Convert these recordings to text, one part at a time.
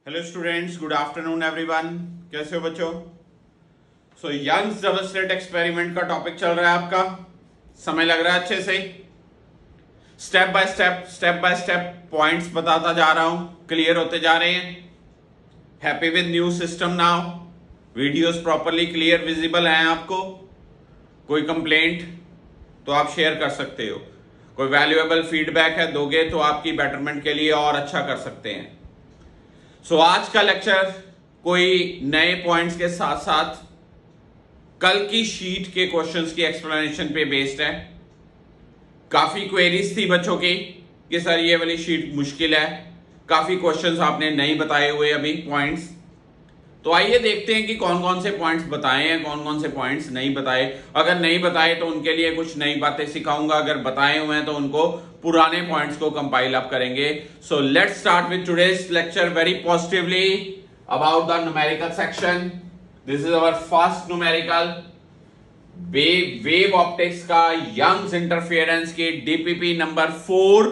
Hello students, good afternoon everyone. कैसे हो बच्चों? सो यंग्स डबल स्लिट एक्सपेरिमेंट का टॉपिक चल रहा है आपका। समय लग रहा है अच्छे से। स्टेप बाय स्टेप पॉइंट्स बताता जा रहा हूं, क्लियर होते जा रहे हैं। Happy with new system now. Videos properly clear visible हैं आपको? कोई कंप्लेंट तो आप शेयर कर सकते हो। कोई वैल्यूएबल फीडबैक है दोगे तो आपकी बेटरमेंट के लिए और अच्छा कर सकते हैं। सो आज का लेक्चर कोई नए पॉइंट्स के साथ साथ कल की शीट के क्वेश्चंस की एक्सप्लेनेशन पे बेस्ड है। काफी क्वेरीज थी बच्चों की कि सर ये वाली शीट मुश्किल है, काफी क्वेश्चंस आपने नहीं बताए हुए अभी पॉइंट्स। तो आइए देखते हैं कि कौन कौन से पॉइंट्स बताए हैं, कौन कौन से पॉइंट्स नहीं बताए। अगर नहीं बताए तो उनके लिए कुछ नई बातें सिखाऊंगा, अगर बताए हुए हैं तो उनको पुराने पॉइंट्स को कंपाइल अप करेंगे। So let's start with today's lecture very positively about the numerical section. This is our first numerical wave optics का यंग्स इंटरफेरेंस की DPP number 4।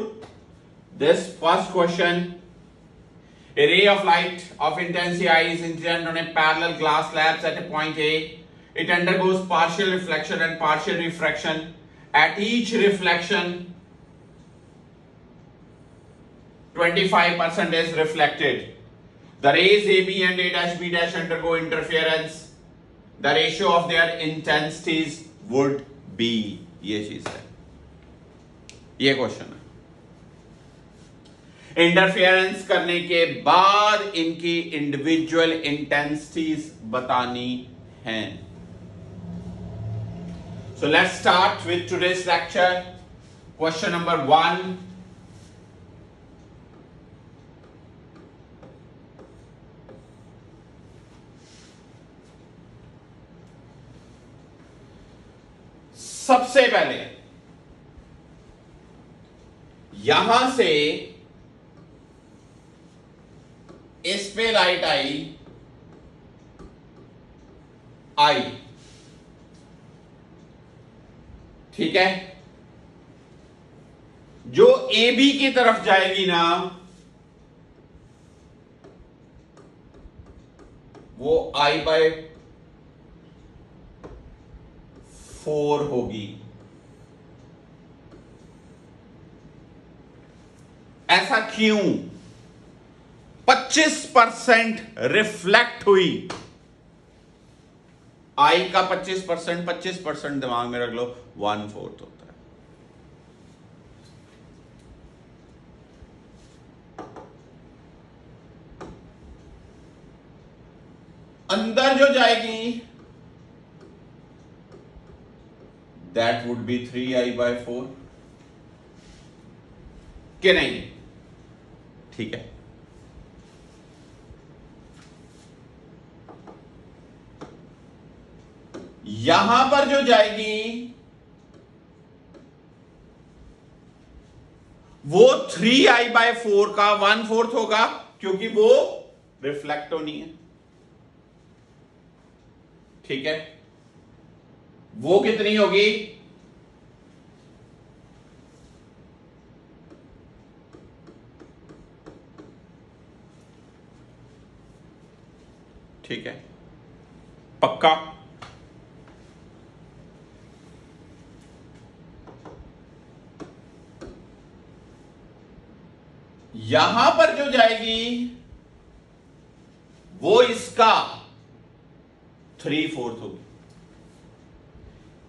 This first question: A ray of light of intensity I is incident on a parallel glass slab at a point A. It undergoes partial reflection and partial refraction. At each reflection, 25% is reflected. The rays AB and A dash B dash undergo interference. The ratio of their intensities would be. ये चीज है, ये question है। Interference करने के बाद इनकी individual intensities बतानी हैं। So let's start with today's lecture. Question number 1। सबसे पहले यहां से इस पे लाइट आई, ठीक है। जो ए बी की तरफ जाएगी ना, वो I/4 होगी। ऐसा क्यों? 25% रिफ्लेक्ट हुई। आई का 25% दिमाग में रख लो, 1/4 होता है। अंदर जो जाएगी दैट वुड बी 3I/4 कि नहीं? ठीक है। यहां पर जो जाएगी वो 3I/4 का 1/4 होगा, क्योंकि वो रिफ्लेक्ट होनी है। ठीक है। वो कितनी होगी? ठीक है, पक्का? यहां पर जो जाएगी वो इसका 3/4 होगी,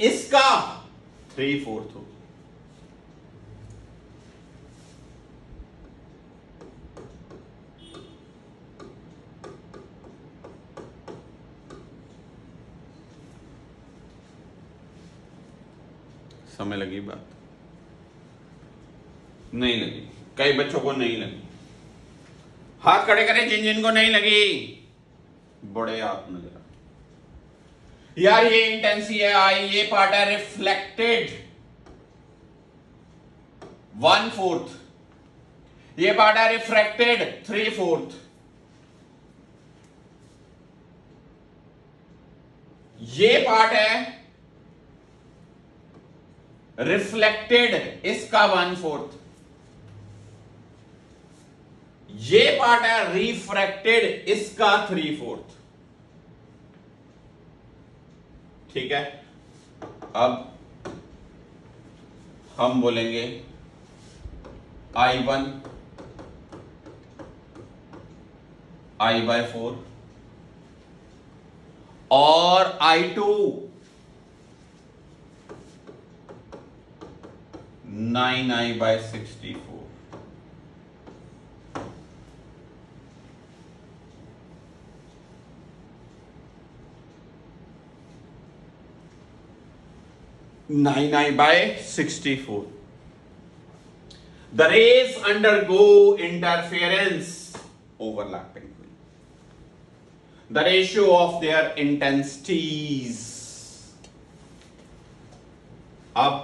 इसका 3/4 होगी। समय लगी बात? नहीं लगी। कई बच्चों को नहीं लगी। हाथ खड़े करें जिन को नहीं लगी। बड़े हाथ नजर यार, ये इंटेंसिटी है आई, ये पार्ट है रिफ्लेक्टेड 1/4, ये पार्ट है रिफ्रैक्टेड 3/4। ये पार्ट है रिफ्लेक्टेड, इसका 1/4। ये पार्ट है रिफ्रैक्टेड, इसका 3/4। ठीक है, अब हम बोलेंगे I1 I/4 और I2 9I/64। Nine I by 64. The rays undergo interference, overlapping. The ratio of their intensities. अब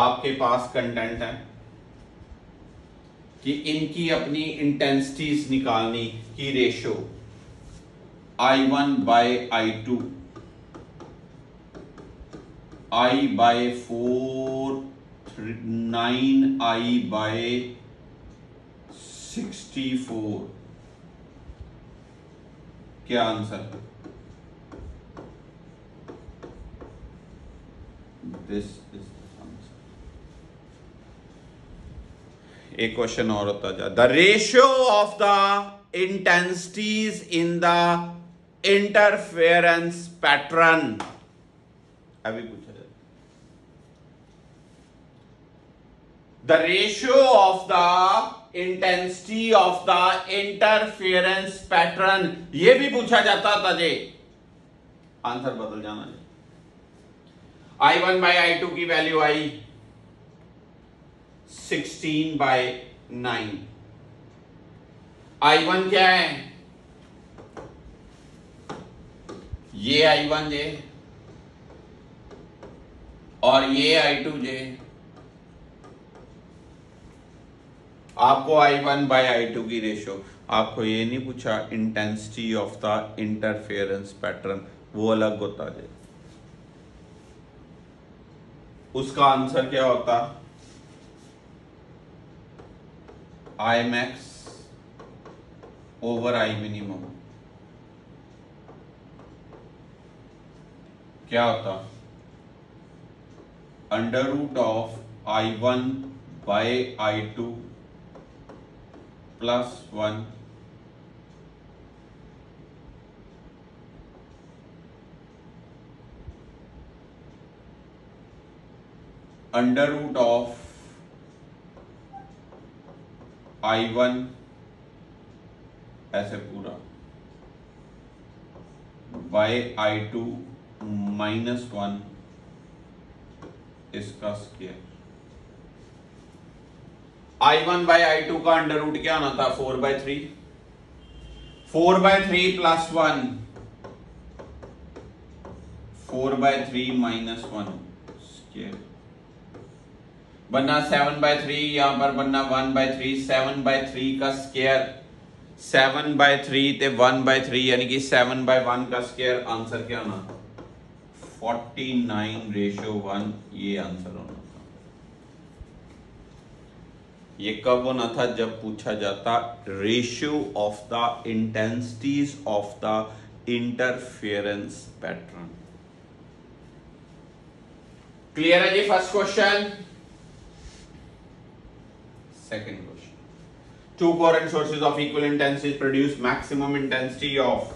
आपके पास कंटेंट है कि इनकी अपनी इंटेंसिटीज निकालनी की ratio I1 by I2 I/4 9I/64। क्या आंसर है? This is the answer. एक क्वेश्चन और होता जा। The ratio of the intensities in the interference pattern, अभी पूछा जाए। The ratio of the intensity of the interference pattern, ये भी पूछा जाता था जे, आंसर बदल जाना जी। I1 by I2 की वैल्यू आई 16/9। I1 क्या है? ये I1 जे और ये I2 जे। आपको I1 by I2 की रेशियो, आपको ये नहीं पूछा intensity of the interference pattern, वो अलग होता है। उसका आंसर क्या होता? I max over I minimum. क्या होता? Under root of I1 by I2 +1 under root of I1 ऐसे पूरा by I2 -1 इसका स्क्वायर। I1 by I2 का अंडर रूट क्या आना था? 4/3। 4/3 +1 4/3 -1 स्क्वायर बनना 7/3। यहां पर बनना 1/3। 7/3 का स्क्वायर 7/3 ते 1/3 यानी कि 7/1 का स्क्वायर। आंसर क्या आना? 49/1। ये आंसर होना था। ये कब होना था? जब पूछा जाता ratio of the intensities of the interference pattern. Clear है जी first question? Second question, two current sources of equal intensity produce maximum intensity of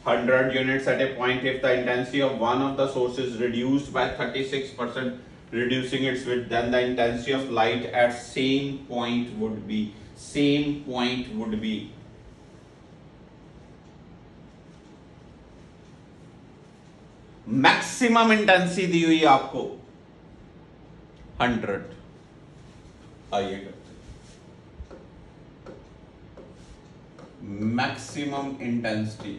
100 units at a point if the intensity of one of the sources reduced by 36%, reducing its width, then the intensity of light at same point would be maximum intensity दी हुई आपको 100। आइए करते maximum intensity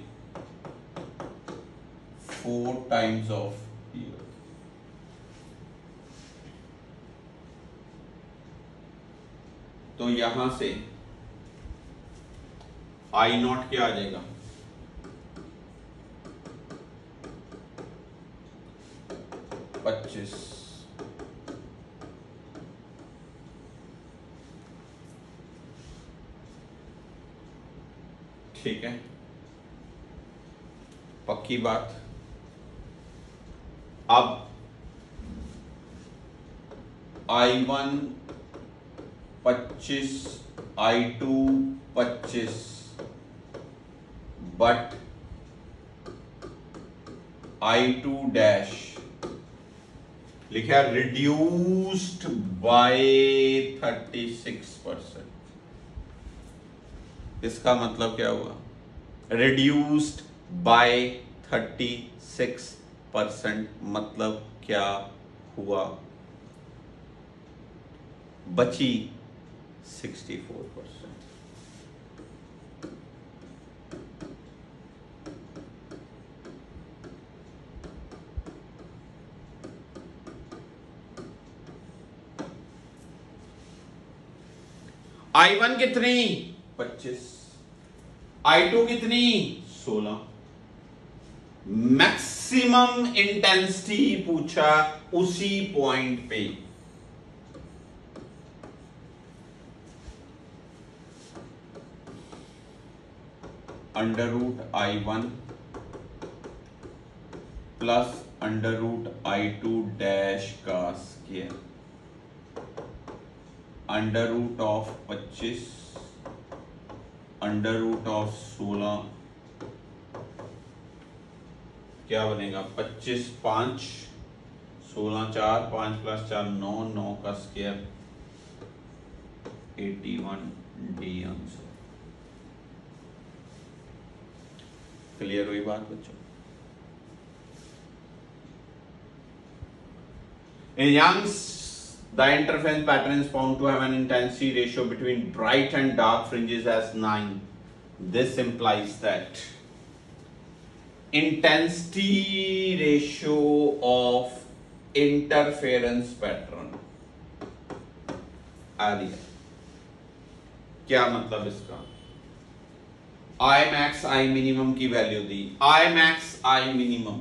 4 times of ईयर। तो यहां से I0 क्या आ जाएगा? 25 ठीक है, पक्की बात। अब I1 25, I2 25, but I2 dash लिखा रिड्यूस्ड बाय 36%। इसका मतलब क्या हुआ? रिड्यूस्ड बाय 36% मतलब क्या हुआ? बची 64%। I1 कितनी? 25, I2 कितनी? 16। मैक्सिमम इंटेंसिटी पूछा उसी पॉइंट पे। √I1 प्लस √I2 डैश का स्क्वायर √25 √16 क्या बनेगा? 25 5 16 4 5 + 4 9 9 का स्क्वायर 81 डी आंसर। क्लियर हुई बात बच्चों? In Young's, the interference pattern is found to have an intensity ratio between bright and dark fringes as 9. This implies that intensity ratio of interference pattern area। क्या मतलब इसका? I max I minimum की value the, I max I minimum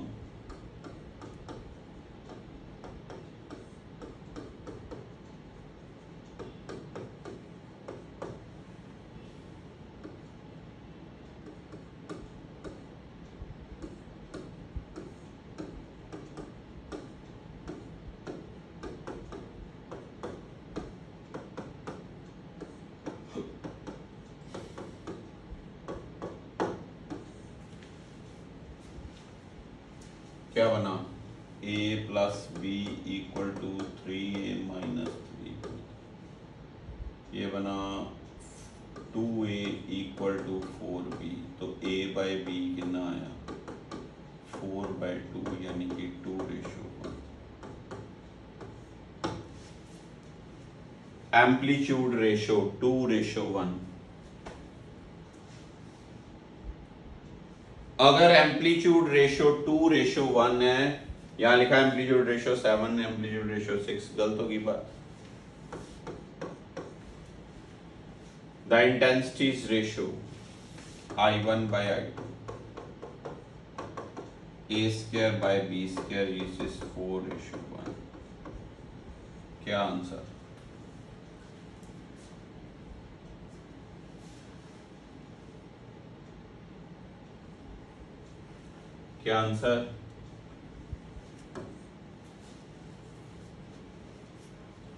क्या बना? A + B = 3A - 3। ये बना 2A = 4B। तो A/B कितना आया? 4/2 यानी कि 2:1। Amplitude ratio 2:1। अगर एम्पलीट्यूड रेशो 2:1 है, यहां लिखा है एम्पलीट्यूड रेशो 7, एम्पलीट्यूड रेशो 6, गलत होगी बात। The intensities ratio I1/I2 A²/B² is 4:1। क्या आंसर? क्या आंसर?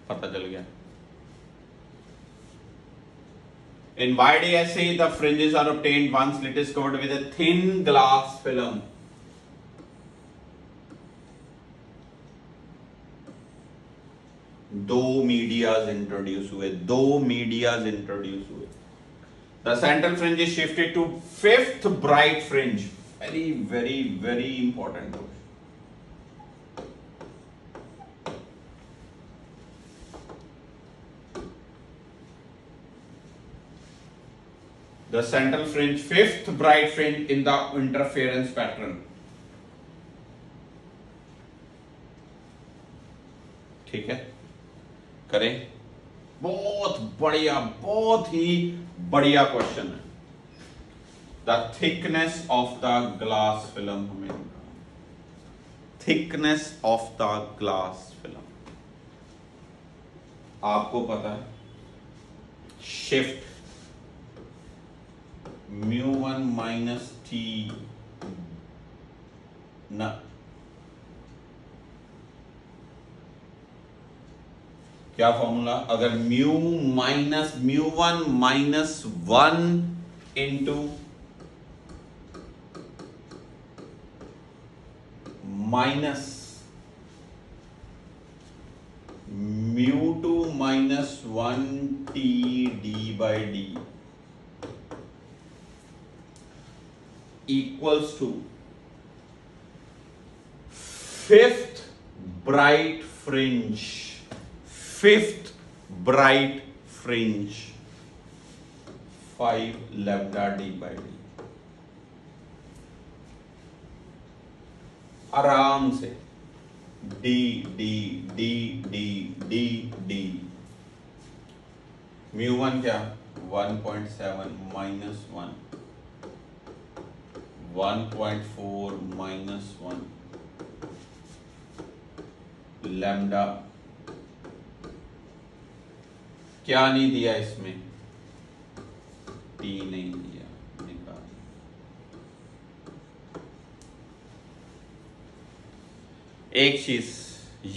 पता चल गया। In YDSA, the fringes are obtained once slit is covered with a thin glass film. दो मीडियाज इंट्रोड्यूस हुए। The central fringe is shifted to 5th bright fringe. Very, very, very important question. The central fringe, 5th bright fringe in the interference pattern. ठीक है, करें। बहुत ही बढ़िया question है। The thickness of the glass film हमें, thickness of the glass film आपको पता है, शिफ्ट μ1 वन माइनस टी न क्या फॉर्मूला, अगर mu one minus one into minus mu two minus one t d by d equals to fifth bright fringe, fifth bright fringe 5 lambda d by d. आराम से d d d d d d mu one क्या 1.7 minus 1, 1.4 minus 1 lambda. क्या नहीं दिया इसमें, T नहीं दिया, निकाल। एक चीज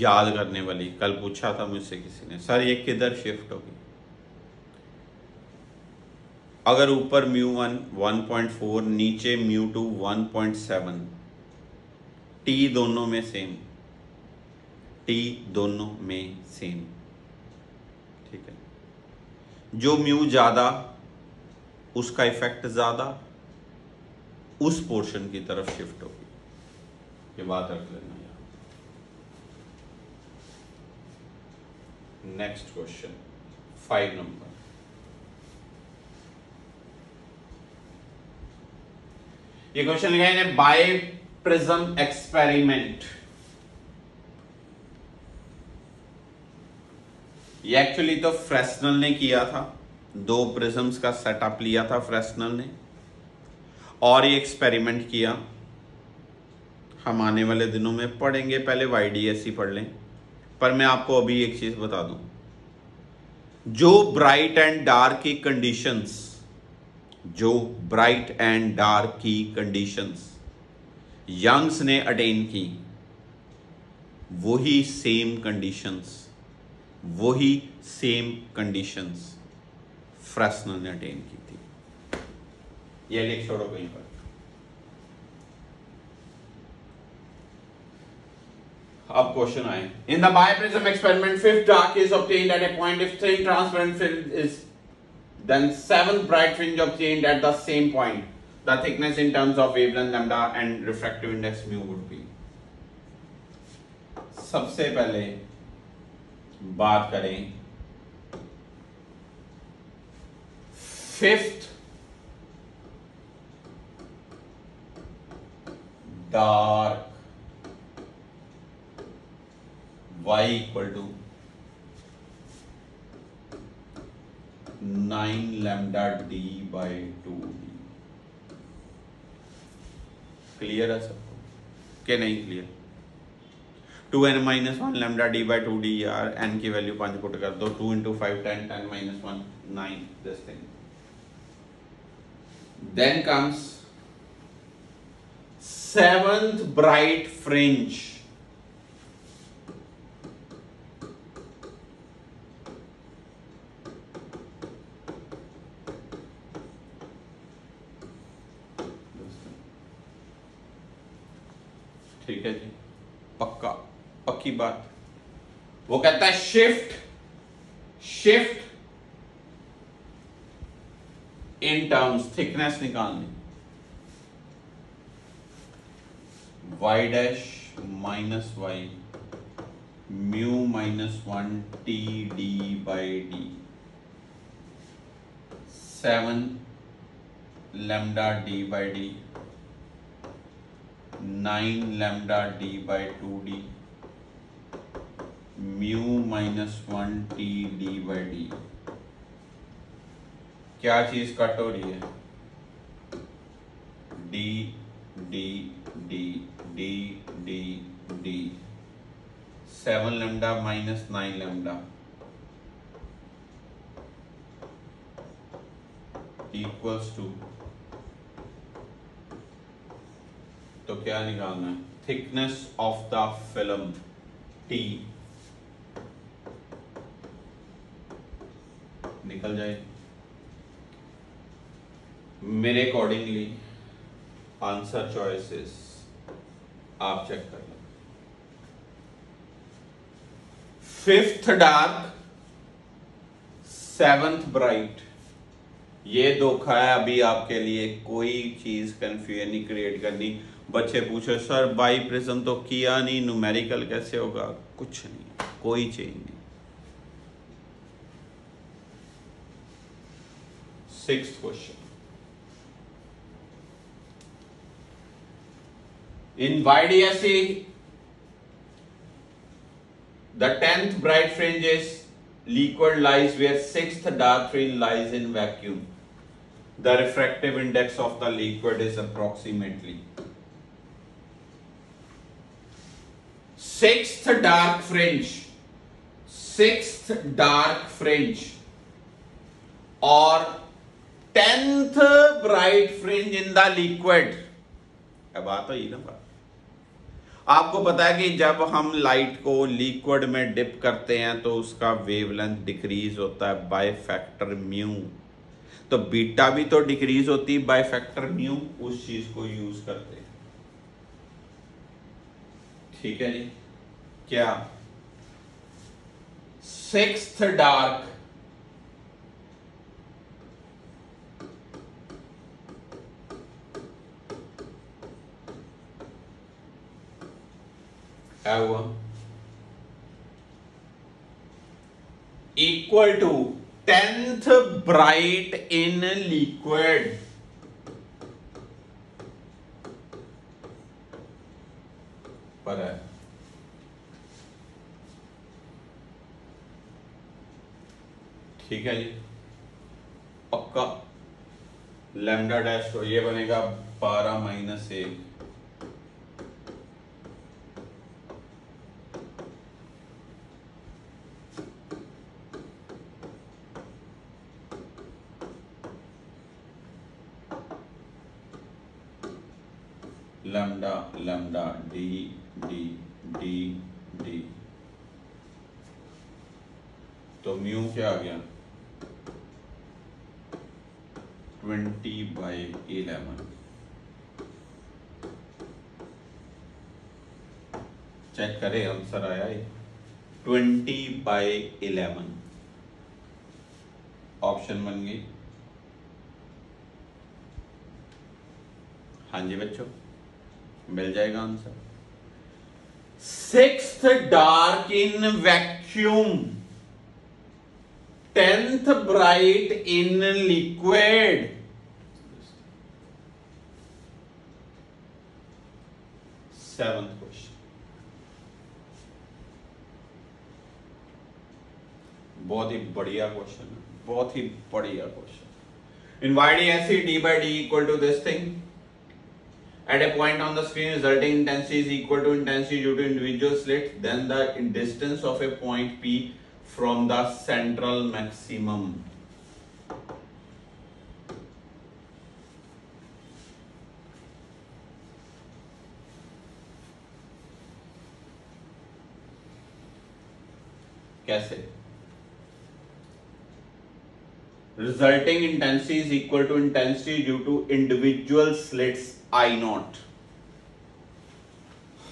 याद करने वाली, कल पूछा था मुझसे किसी ने, सर ये किधर शिफ्ट होगी। अगर ऊपर म्यू वन 1.4 नीचे म्यू टू 1.7, टी दोनों में सेम, टी दोनों में सेम, ठीक है। जो म्यू ज्यादा उसका इफेक्ट ज्यादा उस पोर्शन की तरफ शिफ्ट होगी, ये बात रख लेना यार। नेक्स्ट क्वेश्चन 5 नंबर, ये क्वेश्चन लिखा है बाय प्रिज्म एक्सपेरिमेंट। ये एक्चुअली तो फ्रेस्नल ने किया था, 2 प्रिज्म्स का सेटअप लिया था फ्रेस्नल ने और ये एक्सपेरिमेंट किया। हम आने वाले दिनों में पढ़ेंगे, पहले YDS ही पढ़ लें। पर मैं आपको अभी एक चीज बता दूं, जो ब्राइट एंड डार्क की कंडीशंस, जो ब्राइट एंड डार्क की कंडीशंस यंग्स ने अटेन की, वही सेम कंडीशंस, वही सेम कंडीशंस फ्रेस्नल ने अटेन की थी। ये लिख छोड़ो कहीं पर। अब क्वेश्चन आए, in the biprism experiment fifth dark is obtained at a point if thin transparent fringe is then seventh bright fringe obtained at the same point. The thickness in terms of wavelength lambda and refractive index mu would be। सबसे पहले बात करें fifth dark y equal to 9 lambda d by 2d। Clear है सबको कि नहीं clear? 2n minus 1 lambda d by 2d यार, n की वैल्यू 5 पुट कर दो, 2 into 5 10, 10 minus 1 9, this thing। Then comes seventh bright fringe। ठीक है जी, पक्का पक्की बात। वो कहता है शिफ्ट इन टर्म्स, थिकनेस निकालनी, y dash minus y mu minus 1 t d by d 7 lambda d by d 9 lambda d by 2d mu minus 1 t d by d. क्या चीज कट हो रही है? D d d d d d 7 lambda minus 9 lambda equals to तो क्या निकालना है? Thickness of the film T निकल जाए। मेरे अकॉर्डिंगली आंसर चॉइसेस आप चेक कर लो। फिफ्थ डार्क, सेवंथ ब्राइट, ये धोखा है। अभी आपके लिए कोई चीज कंफ्यूजन नहीं क्रिएट करनी। बच्चे पूछे सर बाई प्रिज्म तो किया नहीं, न्यूमेरिकल कैसे होगा? कुछ नहीं, कोई चेंज नहीं। Sixth question, in YDSE the 10th bright fringe is liquid lies where 6th dark fringe lies in vacuum. The refractive index of the liquid is approximately 6th dark fringe or 10th bright fringe in the liquid। अब बात तो ये ना, बात आपको पता है कि जब हम लाइट को लिक्विड में डिप करते हैं तो उसका वेवलेंथ डिक्रीज होता है बाय फैक्टर म्यू। तो बीटा भी तो डिक्रीज होती है बाय फैक्टर म्यू, उस चीज को यूज करते हैं। ठीक है जी। क्या sixth dark equal to 10th bright in liquid. पर है ठीक है जी, पक्का। लैम्डा डैश तो ये बनेगा 12 minus 1, lambda lambda D d d D, तो म्यू क्या आ गया? 20/11। चेक करें आंसर आया है 20/11। ऑप्शन बन गई। हाँ जी बच्चों, मिल जाएगा answer. Sixth dark in vacuum, 10th bright in liquid. Seventh question, बहुत ही बढ़िया क्वेश्चन है, बहुत ही बढ़िया question. In YDSE d/d equal to this thing at a point on the screen resulting intensity is equal to intensity due to individual slits, then the distance of a point P from the central maximum। कैसे? Resulting intensity is equal to intensity due to individual slits I0।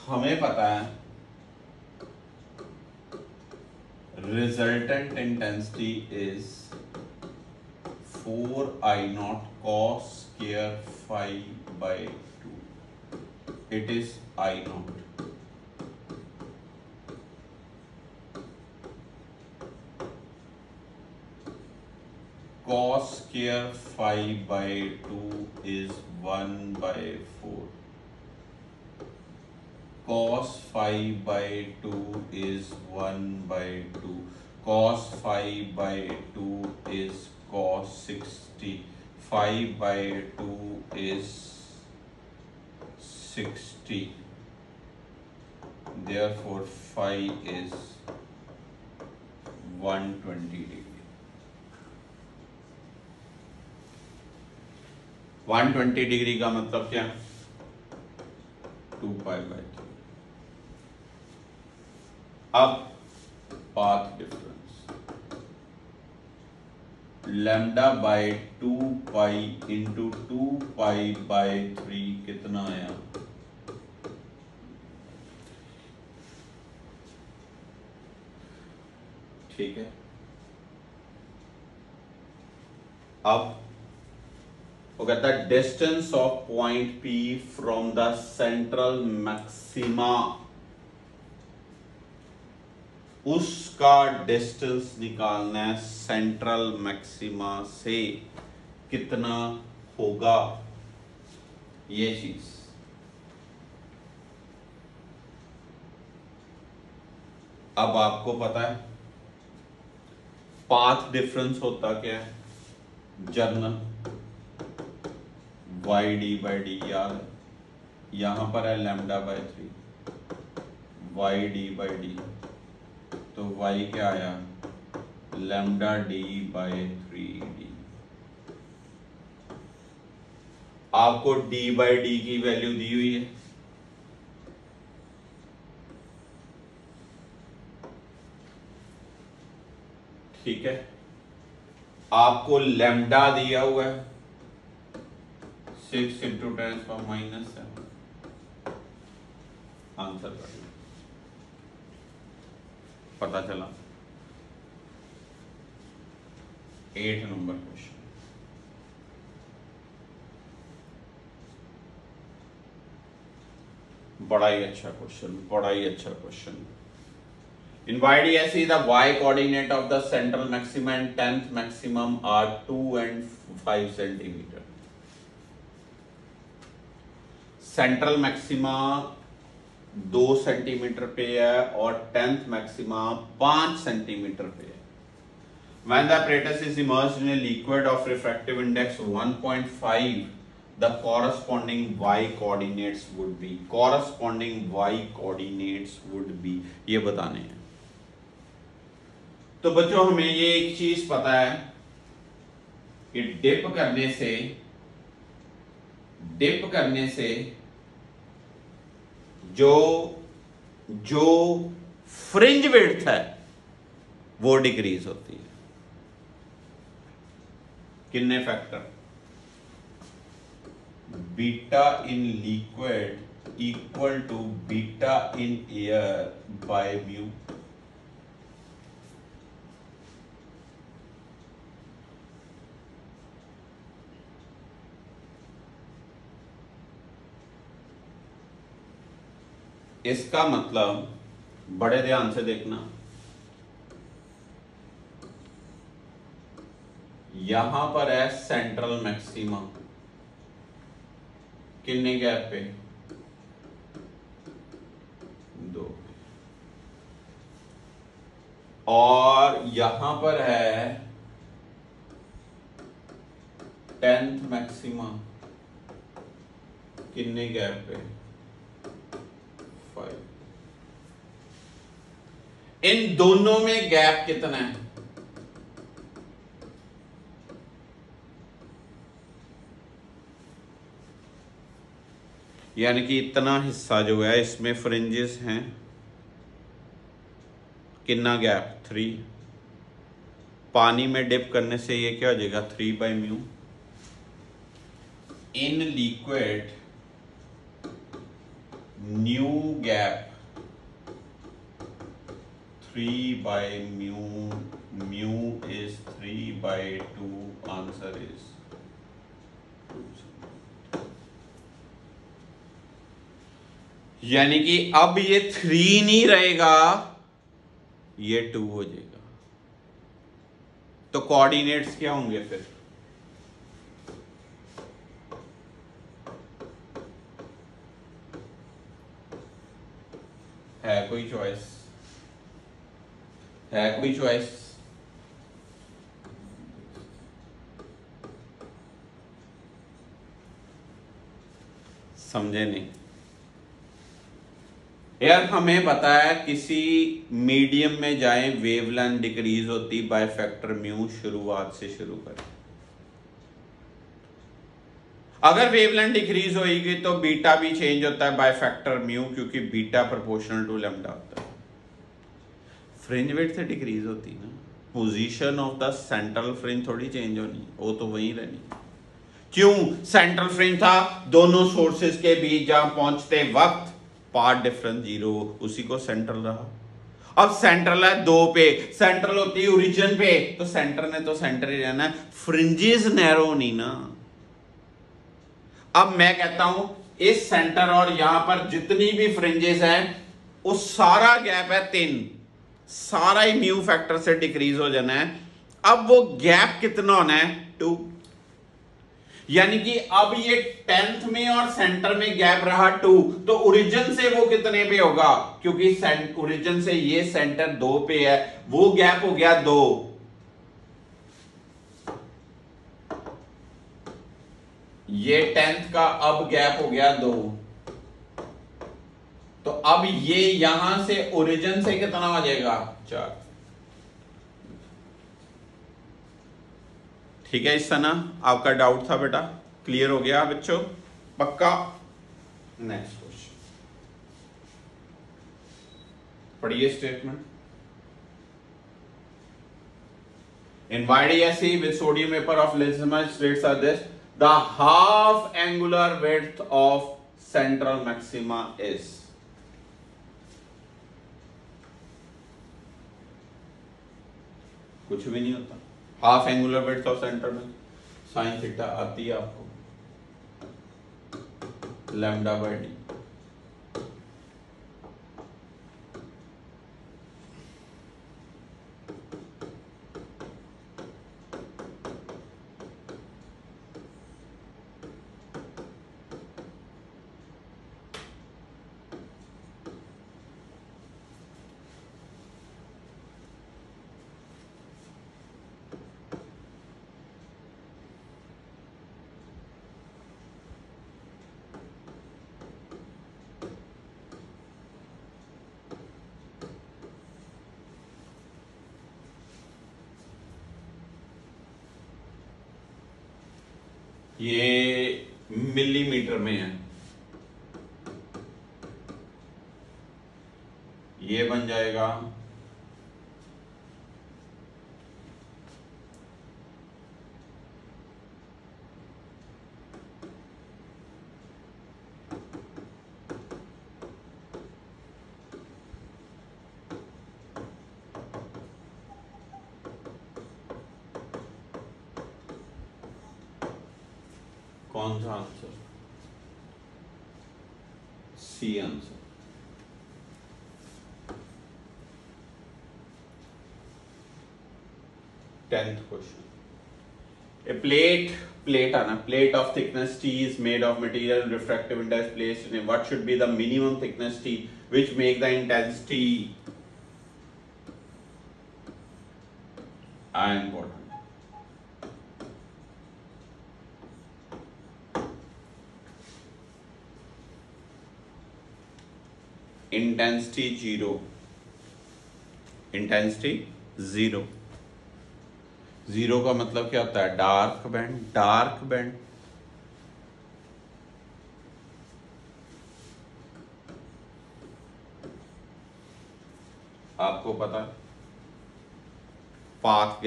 हमें पता है resultant intensity is 4I0 cos square phi by 2। It is I0। cos square phi by 2 is 1/4। cos phi by 2 is 1/2। cos phi by 2 is cos 60। phi by 2 is 60। Therefore phi is 120 degree। 120 degree का मतलब क्या? 2π/3। अब path difference λ/2π into 2π/3 कितना आया? ठीक है। अब वो कहता है distance of point P from the central maxima, उसका डिस्टेंस निकालना है सेंट्रल मैक्सिमा से, कितना होगा ये चीज। अब आपको पता है पाथ डिफरेंस होता क्या है? जर्नल y/d/d याद है, यहां पर है λ/3 y/d/d, तो y क्या आया? λd/3d। आपको d/d की वैल्यू दी हुई है, ठीक है। आपको लैम्डा दिया हुआ है 6 × 10⁻⁷। आंसर कर लो, पता चला। 8 नंबर क्वेश्चन। बड़ा ही अच्छा क्वेश्चन, बड़ा ही अच्छा question. In YDSE, the y coordinate of the central maximum and 10th maximum are 2 and 5 centimeter. Central maxima 2 centimetre पे है और 10th मैक्सिमा 5 सेंटीमीटर पे है। When the apparatus is immersed in a liquid of refractive index 1.5, the corresponding y coordinates would be, corresponding y coordinates would be, ये बताने हैं। तो बच्चों हमें ये एक चीज पता है कि डिप करने से जो फ्रिंज विड्थ है वो डिक्रीज होती है। कितने factor? Beta in liquid equal to beta in air by mu. इसका मतलब बड़े ध्यान से देखना, यहां पर है सेंट्रल मैक्सिमा, कितने गैप पे? 2। और यहां पर है 10th मैक्सिमा, कितने गैप पे? 5। इन दोनों में गैप कितना है? यानी कि इतना हिस्सा जो है इसमें फ्रिंजेस हैं, कितना गैप? 3। पानी में डिप करने से ये क्या हो जाएगा? 3/μ। In liquid new gap 3/μ, mu is 3/2, answer is 2। यानी कि अब ये 3 नहीं रहेगा, ये 2 हो जाएगा। तो कोऑर्डिनेट्स क्या होंगे फिर? है कोई चॉइस? है कोई चॉइस? समझे नहीं यार। हमें पता है किसी मीडियम में जाएं वेवलेंथ डिक्रीज होती बाय फैक्टर म्यू, शुरुआत से शुरू करें। अगर वेवलेंथ डिक्रीज होगी तो बीटा भी चेंज होता है बाय फैक्टर म्यू, क्योंकि बीटा प्रोपोर्शनल टू लैम्डा होता है। फ्रिंज विड्थ से डिक्रीज होती ना, position of the central fringe थोड़ी चेंज होनी, वो तो वहीं रहनी। क्यों? सेंट्रल फ्रिंज था, दोनों सोर्सेस के बीच जहां पहुंचते वक्त पाथ डिफरेंस 0, उसी को सेंट्रल रहा। अब सेंट्रल है 2 पे, सेंट्रल होती है ओरिजिन पे, तो सेंटर ने तो सेंटर ही रहना है, फ्रिंजेस नैरो नहीं ना। अब मैं कहता हूं इस सेंटर और यहां पर जितनी भी फ्रिंजेस हैं उस सारा गैप है 3, सारा ही म्यू फैक्टर से डिक्रीज हो जाना है। अब वो गैप कितना होना है? 2। यानी कि अब ये 10th में और सेंटर में गैप रहा 2, तो ओरिजिन से वो कितने पे होगा? क्योंकि ओरिजिन से ये सेंटर 2 पे है, वो गैप हो गया 2। ये 10th का अब गैप हो गया 2, तो अब ये यहां से ओरिजिन से कितना हो जाएगा? 4। ठीक है, इस तरह आपका डाउट था बेटा, क्लियर हो गया बच्चों? पक्का? नेक्स्ट क्वेश्चन पढ़िए statement. In YDSE with sodium vapor of Lenzmann states are this: the half angular width of central maxima is. कुछ भी नहीं होता, half angular width of centre में साइन थीटा आती है आपको लैम्डा बाय डी। ये मिलीमीटर में है, ये बन जाएगा कौन सा answer? C answer. Tenth question. A plate आना, plate of thickness T is made of material refractive index placed in a, what should be the minimum thickness T which make the intensity important. Intensity 0, intensity 0। 0 का मतलब क्या होता है? Dark band. Dark band आपको पता है, path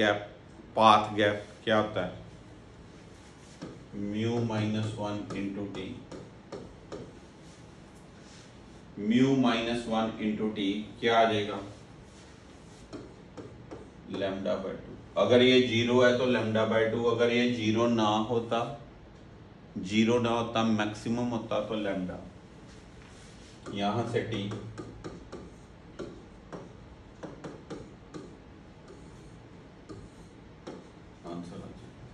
gap क्या होता है? Mu -1 into T. Mu -1 into T क्या आ जाएगा? Lambda by 2। अगर ये 0 है तो लैम्डा बाय 2, अगर ये 0 ना होता मैक्सिमम होता तो लैम्डा, यहां से टी आंसर आ जाएगा।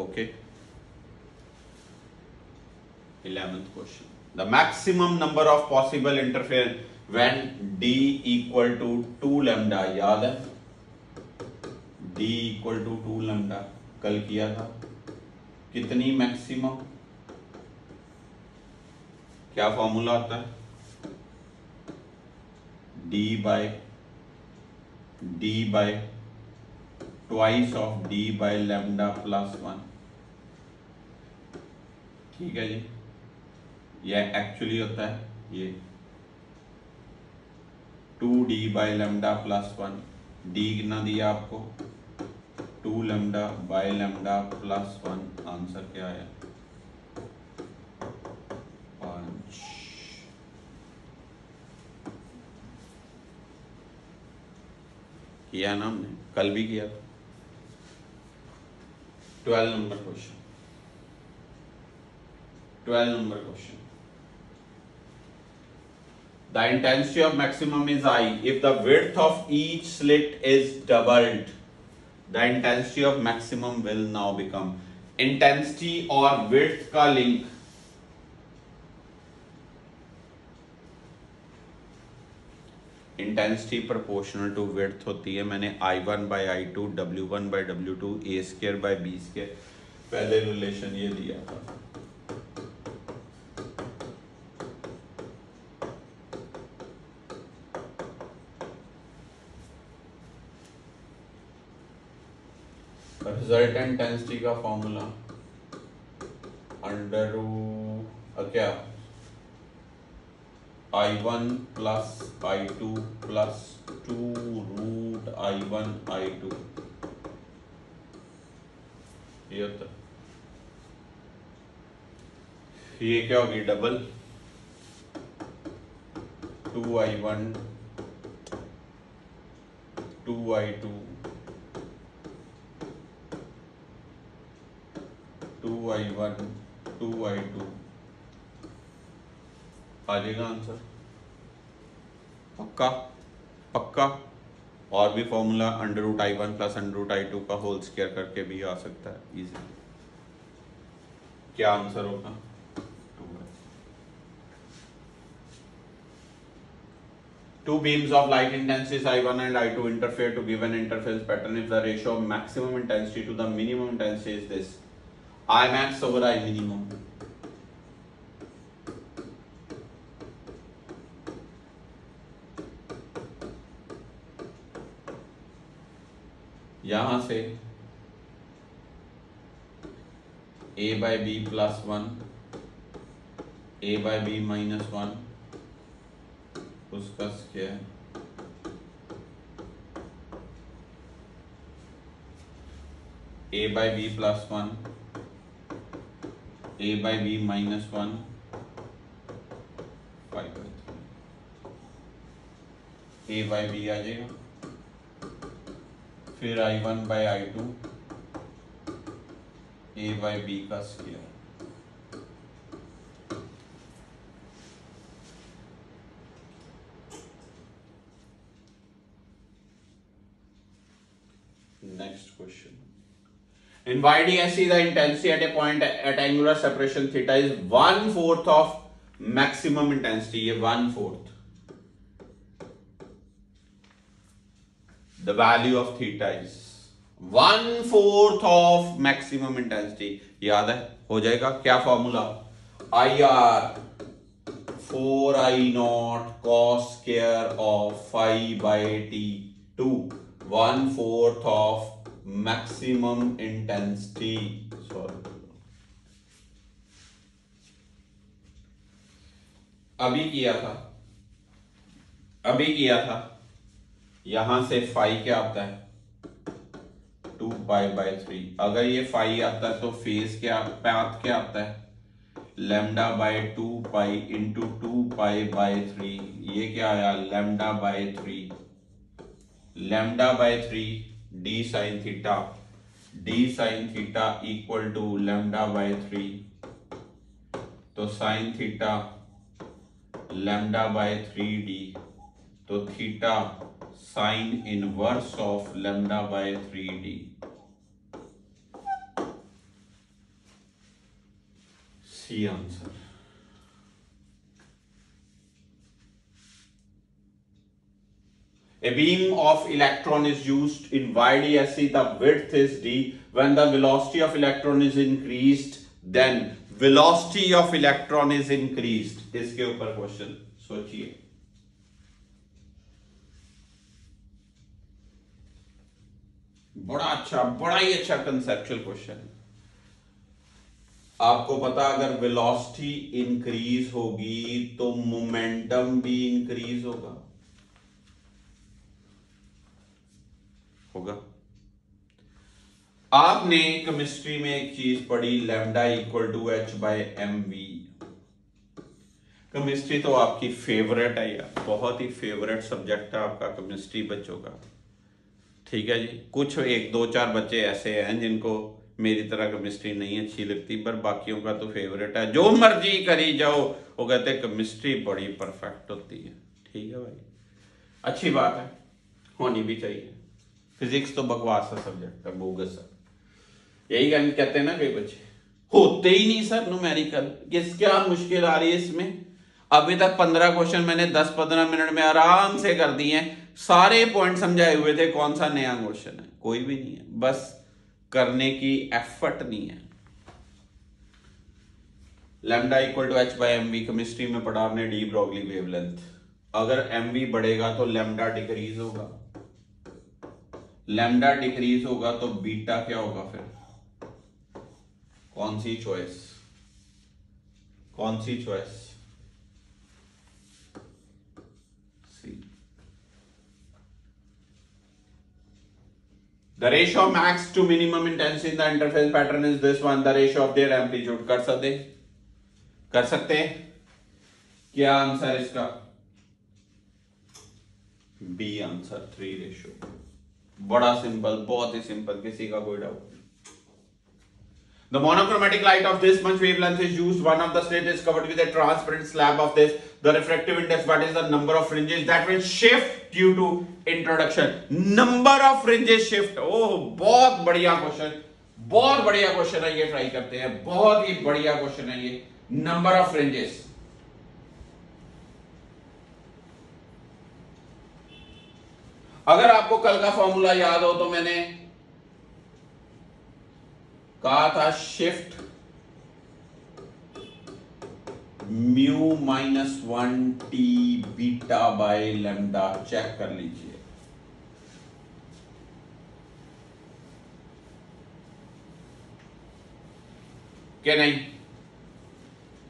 Okay, 11th question. The maximum number of possible interference when d equal to 2 lambda, याद है? d equal to 2 lambda कल किया था। कितनी मैक्सिमम? क्या फॉर्मूला आता है? d by twice of d by lambda plus 1। ठीक है जी, ये एक्चुअली होता है ये 2d by lambda plus 1, D कितना दिया आपको 2 lambda by lambda plus 1, answer क्या आया 5। किया ना हमने, कल भी किया था। 12 number question, 12 number question. The intensity of maximum is I if the width of each slit is doubled. The intensity of maximum will now become intensity और width का link intensity proportional to width होती है। मैंने I1 by I2 W1 by W2 A square by B square पहले relation ये दिया था। Resultant intensity का फॉर्मूला अंडर क्या I1 plus I2 plus 2 root I1 I2 ये होता है। ये क्या होगी double 2I1 2I2 2I1 2I2 आ जाएगा आंसर पक्का पक्का। और भी formula under root I1 plus under root I2 का होल स्क्वायर करके भी आ सकता है इजी। क्या आंसर होगा 2 है। Two beams of light intensities I1 and I2 interfere to give an interference pattern if the ratio of maximum intensity to the minimum intensity is this I max over I minimum। यहां से a by B plus 1 a by B minus 1 उसका square a by B plus 1 a by B minus 1 5 by 3 a by B आ जाएगा। फिर I1 by I2 a by B का square next question in YDSE the intensity at a point at angular separation theta is 1/4 of maximum intensity। ये 1/4 the value of theta is 1/4 of maximum intensity। याद है हो जाएगा क्या formula IR 4I0 cos square of phi by t to 1/4 of maximum intensity। Sorry अभी किया था यहां से फाई क्या आता है 2 पाई बाई 3। अगर ये फाई आता है तो फेज क्या पाथ क्या आता है lambda by 2 pi into 2 pi by 3। ये क्या आया lambda by 3 lambda by 3 d sine theta equal to lambda by 3 तो sine theta lambda by 3d तो theta sine inverse of lambda by 3d। C answer. A beam of electron is used in YDSE. The width is d. When the velocity of electron is increased, then velocity of electron is increased। इसके ऊपर question सोचिए। बड़ा ही अच्छा conceptual question. आपको पता अगर velocity increase होगी तो मोमेंटम भी इंक्रीज होगा आपने केमिस्ट्री में एक चीज पढ़ी, lambda equal to h by m v. Chemistry तो आपकी फेवरेट है यार, बहुत ही फेवरेट सब्जेक्ट है आपका केमिस्ट्री बच्चों का, ठीक है जी। कुछ एक दो चार बच्चे ऐसे हैं जिनको मेरी तरह केमिस्ट्री नहीं अच्छी लगती, पर बाकियों का तो फेवरेट है, जो मर्जी करी जाओ वो कहते हैं केमिस्ट्री बड़ी परफेक्ट होती है। ठीक है भाई, अच्छी बात है, होनी भी चाहिए। फिजिक्स तो बकवास है सब्जेक्ट है, बोगस है, यही कहते हैं ना कई बच्चे, होते ही नहीं सर न्यूमेरिकल, किस क्या मुश्किल आ रही है इसमें। अभी तक 15 क्वेश्चन मैंने 10-15 मिनट में आराम से कर दिए हैं, सारे पॉइंट समझाए हुए थे, कौन सा नया क्वेश्चन है, कोई भी नहीं है, बस करने की एफर्ट नहीं है। Lambda equal to h by m v chemistry में पढ़ा आपने, डी ब्रॉगली वेवलेंथ। अगर एम वी बढ़ेगा तो लैम्डा डिक्रीज होगा, लैम्डा डिक्रीज होगा तो बीटा क्या होगा फिर, कौन सी चॉइस, कौन सी choice, C. The ratio of max to minimum intensity in the interface pattern is this one, the ratio of their amplitude। कर सकते हैं क्या आंसर इसका, बी आंसर 3:। बड़ा सिंपल, बहुत ही सिंपल, किसी का कोई डाउट नहीं। The monochromatic light of this much wavelength is used. One of the slit is covered with a transparent slab of this. The refractive index, what is the number of fringes that will shift due to introduction? Number of fringes shift. Oh, बहुत बढ़िया question, बहुत बढ़िया question है ये, try करते हैं, बहुत ही बढ़िया क्वेश्चन है ये। नंबर ऑफ फ्रिंजेस, अगर आपको कल का फॉर्मूला याद हो तो मैंने कहा था shift mu -1 t beta by lambda, check कर लीजिए। क्या नहीं,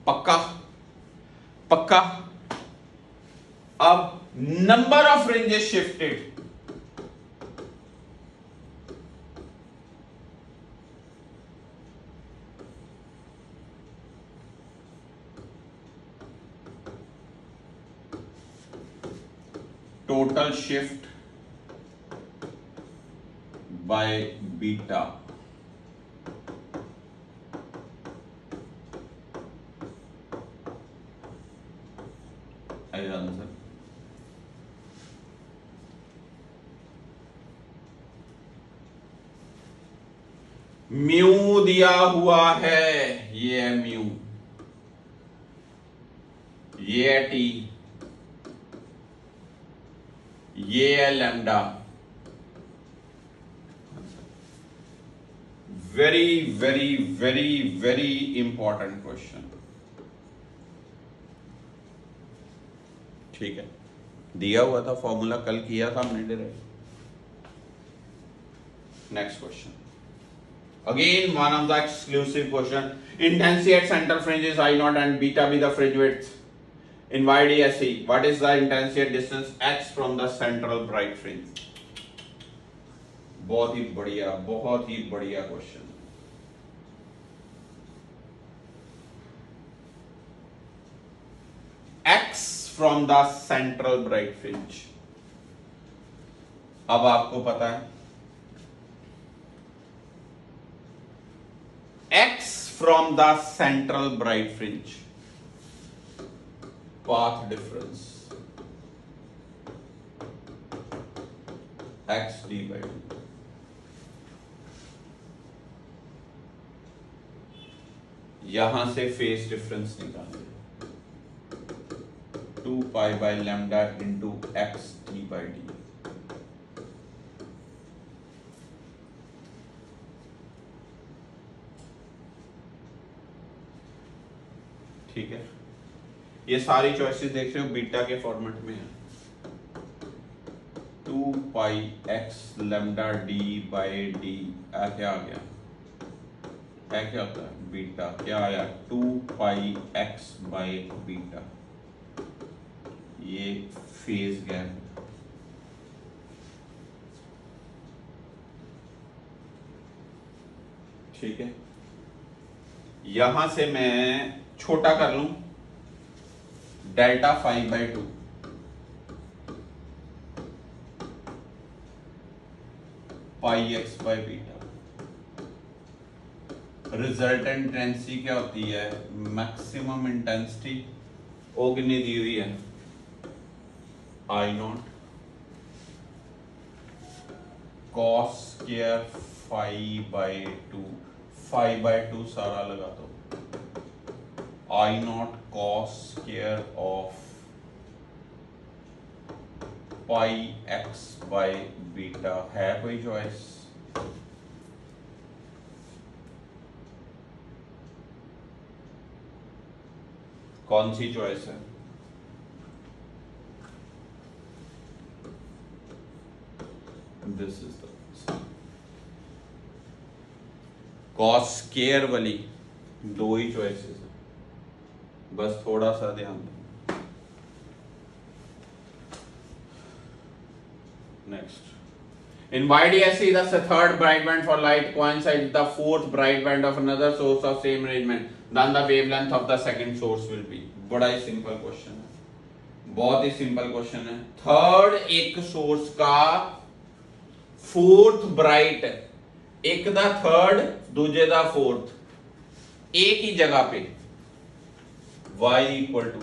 पक्का पक्का। अब number of fringes shifted, total shift by beta, answer. Mu दिया हुआ है, ये है म्यू, ये है टी, ये है lambda. Very very very very important question, ठीक है, दिया हुआ था फॉर्मूला, कल किया था हमने direct. Next question, again one of the exclusive question. Intensity at centre fringe is I naught and beta be the fringe width in YDSE. What is the intensity distance x from the central bright fringe? बहुत ही बढ़िया question. x from the central bright fringe, अब आपको पता है x from the central bright fringe, path difference x d by d, यहां से phase difference निकालें, 2 pi by lambda into x d by d। ठीक है, ये सारी चॉइसेस देख रहे हो बीटा के फॉर्मेट में है, 2 पाई x lambda d by d क्या आ गया, है क्या होता है बीटा, क्या आया 2 पाई एक्स बाई बीटा, ये फेज गैप। ठीक है, यहां से मैं छोटा कर लूं delta 5/2 pi x by beta. Resultant intensity क्या होती है, मैक्सिमम इंटेंसिटी, ओ कितनी दी हुई है I0 cos स्क्वायर 5/2, 5/2 सारा लगा दो, I0 cos square of pi x by beta. है कोई चॉइस? कौन सी चॉइस है? This is the cos square वाली, दो ही चॉइसेस है, बस थोड़ा सा ध्यान दो। Next, in YDSC the third bright band for light coincides with the fourth bright band of another source of same arrangement, then the wavelength of the second source will be। बड़ा ही simple question है, बहुत ही simple question है। Third एक source का fourth bright, एक दा third दूजे दा फोर्थ, एक ही जगह पे y इक्वल टू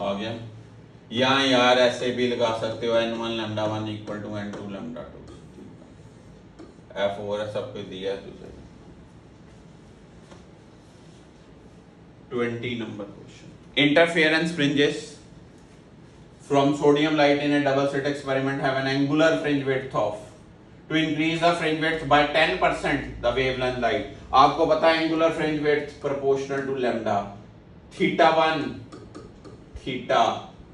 आ गया। यहां यार ऐसे भी लगा सकते हो n1 lambda 1 equal to n2 lambda 2, f4 है, सब कुछ दिया है तुझे। 20 number question, interference fringes from sodium light in a double slit experiment have an angular fringe width of, to increase the fringe width by 10% the wavelength light। आपको पता है angular fringe width proportional to lambda, theta 1 theta,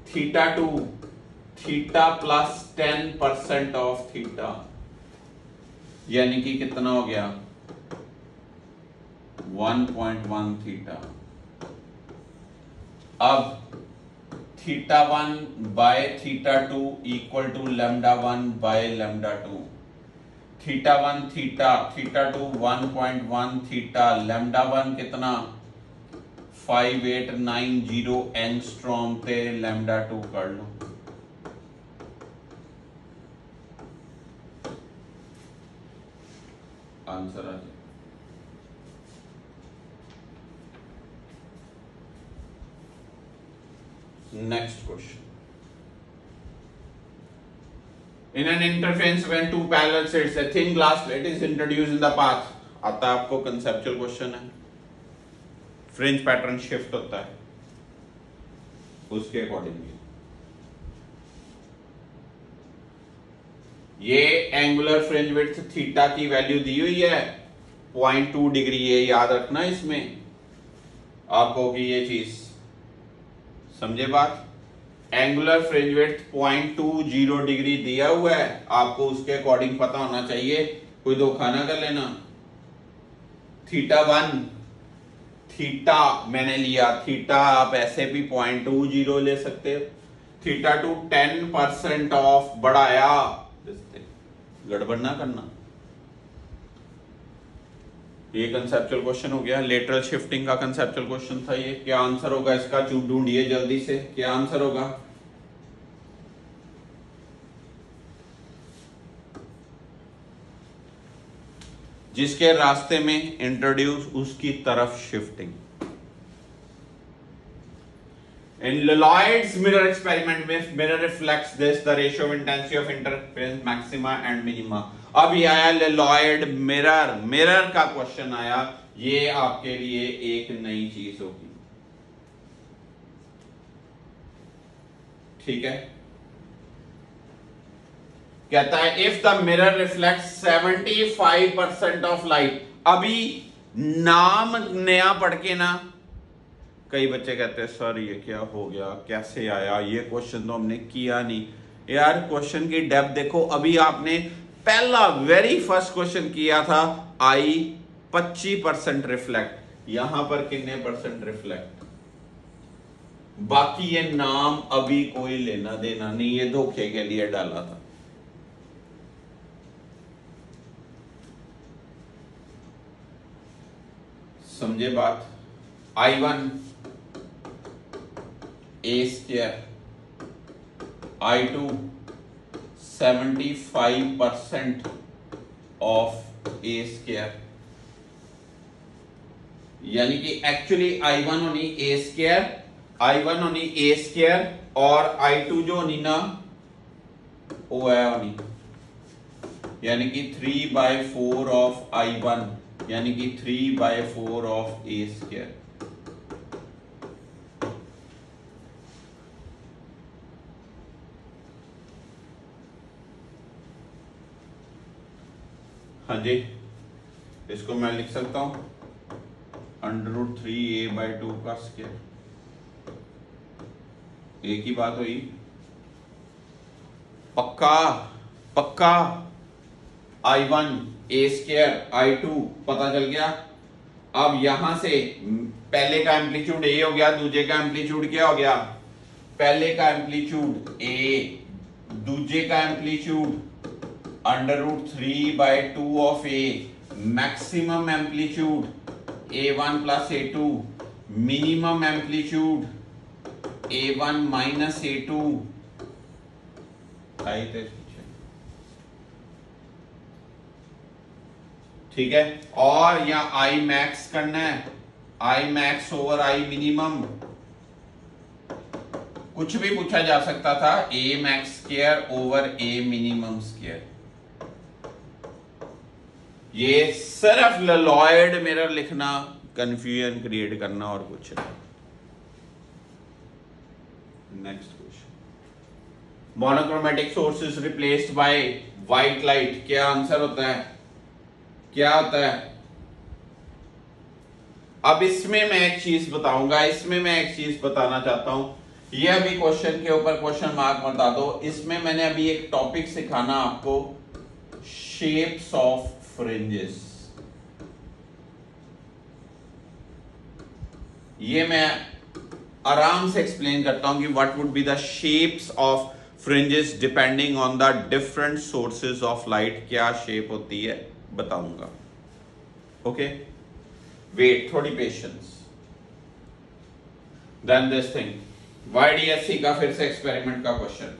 theta 2 theta plus 10% of theta, यानी कि कितना हो गया 1.1 theta. अब theta 1 by theta 2 equal to lambda 1 by lambda 2, theta 1 theta, theta 2 1.1 theta, lambda 1 कितना 5890 एंगस्ट्रॉम ते लैम्डा 2 कर लो। आंसर आ जाए। Next question. In an interference when two parallel slits, a thin glass plate is introduced in the path। आता है आपको conceptual question है, fringe pattern shift होता है उसके अकॉर्डिंगली। ये एंगुलर फ्रिंज विड्थ थीटा की वैल्यू दी हुई है 0.2 डिग्री, ये याद रखना इसमें आपको कि ये चीज समझे बात। एंगुलर फ्रिंज विड्थ 0.20 डिग्री दिया हुआ है, आपको उसके अकॉर्डिंग पता होना चाहिए, कोई धोखा ना कर लेना। थीटा 1 थीटा मैंने लिया, थीटा आप ऐसे भी 0.20 ले सकते हो, थीटा 2 10% ऑफ बढ़ाया, गड़बड़ ना करना। ये कंसेप्चुअल क्वेश्चन हो गया, लेटरल शिफ्टिंग का कंसेप्चुअल क्वेश्चन था ये। क्या आंसर होगा इसका, ढूंढिए जल्दी से, क्या आंसर होगा। जिसके रास्ते में इंट्रोड्यूस उसकी तरफ shifting. In Lloyd's mirror experiment with mirror reflects this, the ratio of intensity of interference maxima and minima। अब ये आया Lloyd मिरर, मिरर का क्वेश्चन आया, ये आपके लिए एक नई चीज होगी, ठीक है। कहता है if the mirror reflects 75% of light. अभी नाम नया पढ़ के ना कई बच्चे कहते हैं सर ये क्या हो गया, कैसे आया, ये क्वेश्चन तो हमने किया नहीं। यार क्वेश्चन की डेप्थ देखो, अभी आपने पहला वेरी फर्स्ट क्वेश्चन किया था आई 25% रिफ्लेक्ट, यहां पर कितने परसेंट रिफ्लेक्ट, बाकी ये नाम अभी कोई लेना देना नहीं, ये धोखे के लिए डाला था। समझे बात? I1 A square, I2 75% of A square, यानी कि एक्चुअली I1 होनी A स्क्वायर, I1 होनी A स्क्वायर और I2 जो होनी ना वो है होनी, यानी कि 3/4 ऑफ I1, यानी कि 3/4 ऑफ A स्क्वायर। हाँ जी, इसको मैं लिख सकता हूं √3a/2 का स्क्वायर। एक ही बात हुई, पक्का पक्का। I1 A स्क्वायर, I2 पता चल गया। अब यहां से पहले का एम्पलीट्यूड A हो गया, दूसरे का एम्पलीट्यूड क्या हो गया, पहले का एम्पलीट्यूड A, दूसरे का amplitude √3/2 of A, maximum amplitude A1 plus A2, minimum amplitude A1 minus A2। ठीक है, और यहाँ I मैक्स करना है, I max over I minimum, कुछ भी पूछा जा सकता था, A max square over A minimum square. ये सिर्फ ललॉयड मिरर लिखना, कंफ्यूजन क्रिएट करना और कुछ नहीं। Next question, monochromatic source is replaced by white light, क्या आंसर होता है, क्या होता है? अब इसमें मैं एक चीज बताऊंगा, इसमें मैं एक चीज बताना चाहता हूं, ये अभी क्वेश्चन के ऊपर क्वेश्चन मार्क बता दो। इसमें मैंने अभी एक टॉपिक सिखाना आपको, शेप्स ऑफ फ्रिंजेस। ये मैं आराम से एक्सप्लेन करता हूं कि what would be the shapes of fringes depending on the different sources of light, क्या शेप होती है बताऊंगा। ओके, वेट, थोड़ी patience. Then this thing, YDSC का फिर से एक्सपेरिमेंट का क्वेश्चन।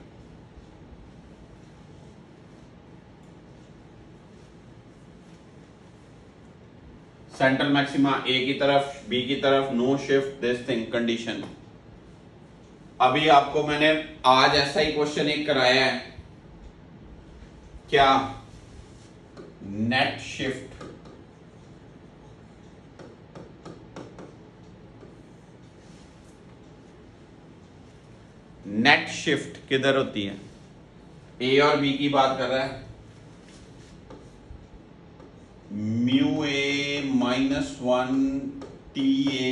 सेंट्रल मैक्सिमा A की तरफ, B की तरफ, no shift, this thing condition. अभी आपको मैंने आज ऐसा ही क्वेश्चन एक कराया है, क्या, नेट शिफ्ट। नेट शिफ्ट किधर होती है, A और B की बात कर रहा है, μA -1 TA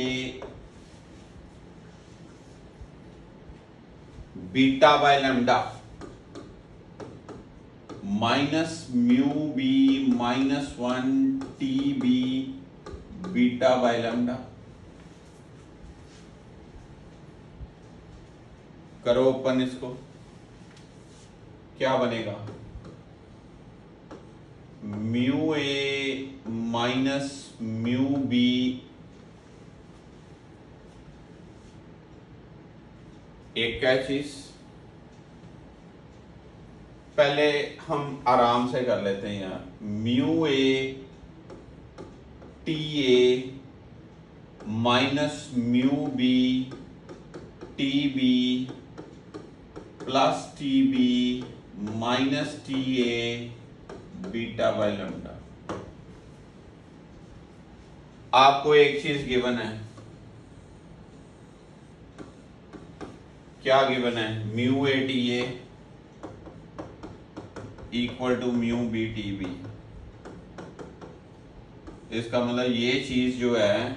beta by lambda minus μB -1 TB beta by lambda. करो ओपन इसको, क्या बनेगा, μA माइनस μB एक क्या चीज, पहले हम आराम से कर लेते हैं यार, μA TA minus μB TB plus TB minus TA beta by lambda. आपको एक चीज गिवन है, क्या गिवन है, μA TA equal to μB TB। इसका मतलब ये चीज जो है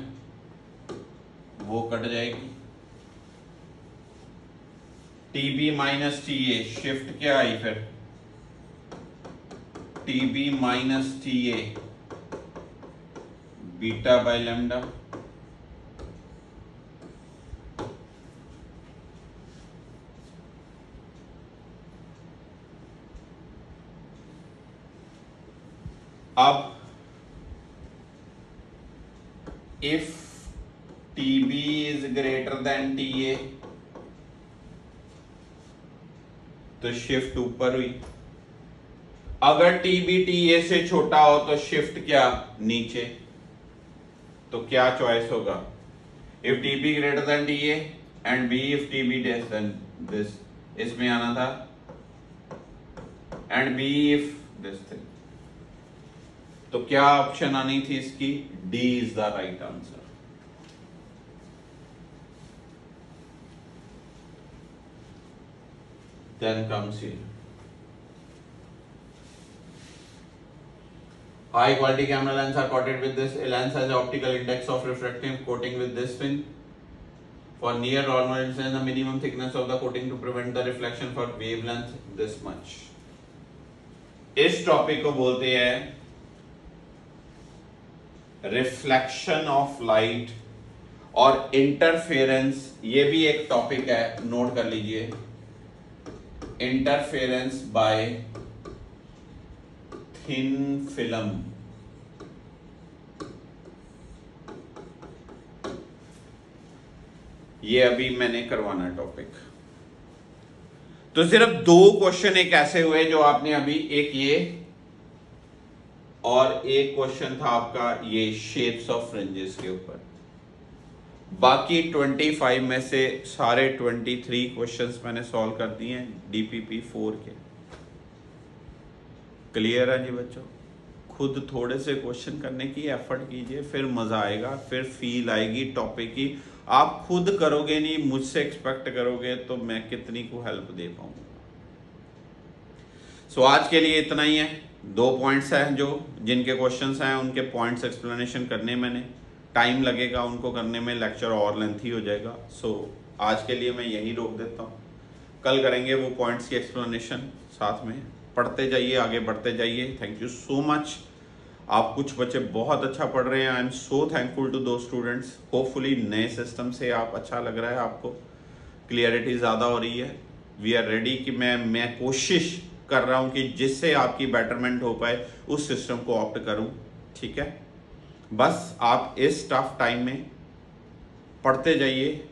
वो कट जाएगी। TB minus T A, shift क्या आई फिर, TB minus T A beta by lambda. अब if TB is greater than T A तो शिफ्ट ऊपर हुई, अगर टीबी टी ए से छोटा हो तो शिफ्ट क्या, नीचे। तो क्या चॉइस होगा, if TB greater than T A and B if TB less than this, इसमें आना था, and B if this thing. तो क्या ऑप्शन आनी थी इसकी, D is the right answer. Then comes here. High quality camera lens are coated with this. A lens has an optical index of refractive coating with this thing. For near normal lens, the minimum thickness of the coating to prevent the reflection for wavelength this much. इस topic को बोलते हैं reflection of light और interference. ये भी एक topic है, note कर लीजिए। Interference bye thin film. ये अभी मैंने करवाना है टॉपिक। तो सिर्फ 2 क्वेश्चन एक ऐसे हुए जो आपने अभी, एक ये और एक क्वेश्चन था आपका ये शेप्स ऑफ फ्रिंजेस के ऊपर। बाकी 25 में से सारे 23 क्वेश्चंस मैंने सॉल्व कर दिए हैं डीपीपी 4 के। क्लियर है जी बच्चों? खुद थोड़े से क्वेश्चन करने की एफर्ट कीजिए, फिर मजा आएगा, फिर फील आएगी टॉपिक की। आप खुद करोगे नहीं, मुझसे एक्सपेक्ट करोगे तो मैं कितनी को हेल्प दे पाऊंगा। सो आज के लिए इतना ही है। 2 पॉइंट्स हैं जो जिनके क्वेश्चंस हैं उनके पॉइंट्स एक्सप्लेनेशन करने मैंने टाइम लगेगा, उनको करने में लेक्चर और लेंथी हो जाएगा। सो आज के लिए मैं यही रोक देता हूँ। कल करेंगे वो पॉइंट्स की एक्सप्लेनेशन साथ में। पढ़ते जाइए, आगे बढ़ते जाइए। Thank you so much. आप कुछ बच्चे बहुत अच्छा पढ़ रहे हैं। I am so thankful to दो स्टूडेंट्स। होपफुली नए सिस्टम से आप अच्छा लग रहा है, आपको क्लियरिटी ज़्यादा हो रही है। वी आर रेडी कि मैं कोशिश कर रहा हूँ कि जिससे आपकी बेटरमेंट हो पाए उस सिस्टम को ऑप्ट करूँ। ठीक है, बस आप इस टफ टाइम में पढ़ते जाइए,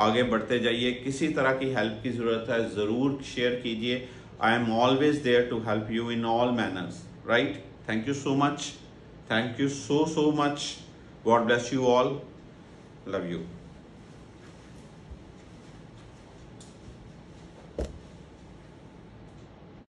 आगे बढ़ते जाइए। किसी तरह की हेल्प की ज़रूरत है ज़रूर शेयर कीजिए। I am always there to help you in all manners, right? Thank you so much. Thank you so much. God bless you all. Love you.